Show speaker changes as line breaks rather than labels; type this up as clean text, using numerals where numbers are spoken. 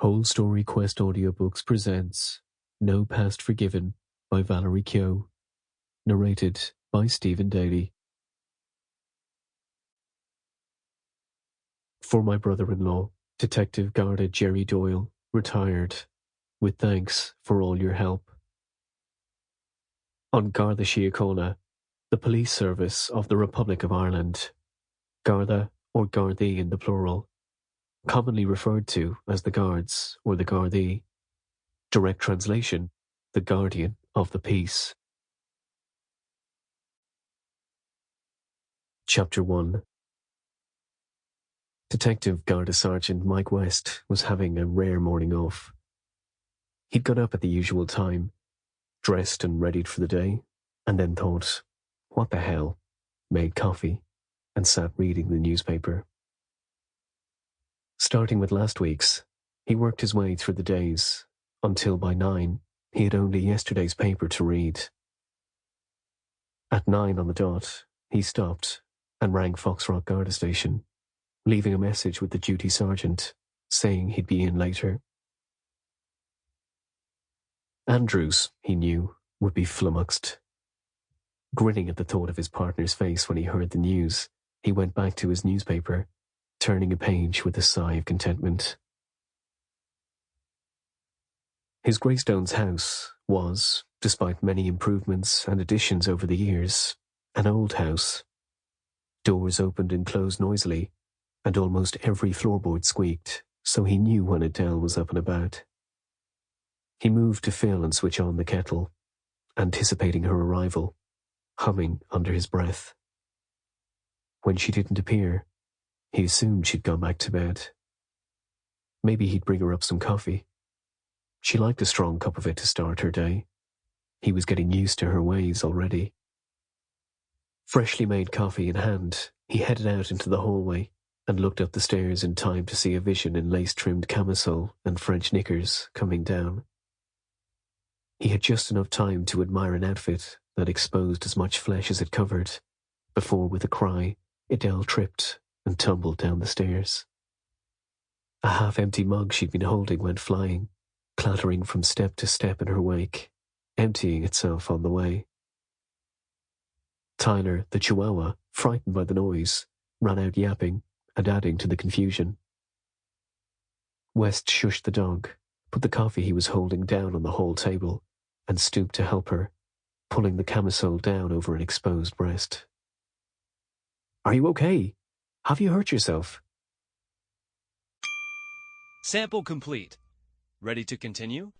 Whole Story Quest Audiobooks presents No Past Forgiven by Valerie Keogh. Narrated by Stephen Daly. For my brother-in-law, Detective Garda Jerry Doyle, retired, with thanks for all your help. On Garda Síochána, the police service of the Republic of Ireland, Garda or Gardaí in the plural, commonly referred to as the Guards or the Gardaí. Direct translation, the Guardian of the Peace. Chapter 1. Detective Garda Sergeant Mike West was having a rare morning off. He'd got up at the usual time, dressed and readied for the day, and then thought, what the hell, made coffee, and sat reading the newspaper. Starting with last week's, he worked his way through the days, until by 9, he had only yesterday's paper to read. At 9 on the dot, he stopped and rang Foxrock Garda Station, leaving a message with the duty sergeant, saying he'd be in later. Andrews, he knew, would be flummoxed. Grinning at the thought of his partner's face when he heard the news, he went back to his newspaper, turning a page with a sigh of contentment. His Greystones house was, despite many improvements and additions over the years, an old house. Doors opened and closed noisily, and almost every floorboard squeaked, so he knew when Adele was up and about. He moved to fill and switch on the kettle, anticipating her arrival, humming under his breath. When she didn't appear, he assumed she'd gone back to bed. Maybe he'd bring her up some coffee. She liked a strong cup of it to start her day. He was getting used to her ways already. Freshly made coffee in hand, he headed out into the hallway and looked up the stairs in time to see a vision in lace-trimmed camisole and French knickers coming down. He had just enough time to admire an outfit that exposed as much flesh as it covered, before with a cry, Adele tripped and tumbled down the stairs. A half-empty mug she'd been holding went flying, clattering from step to step in her wake, emptying itself on the way. Tyler, the chihuahua, frightened by the noise, ran out yapping and adding to the confusion. West shushed the dog, put the coffee he was holding down on the hall table, and stooped to help her, pulling the camisole down over an exposed breast. "Are you okay? Have you hurt yourself?"
Sample complete. Ready to continue?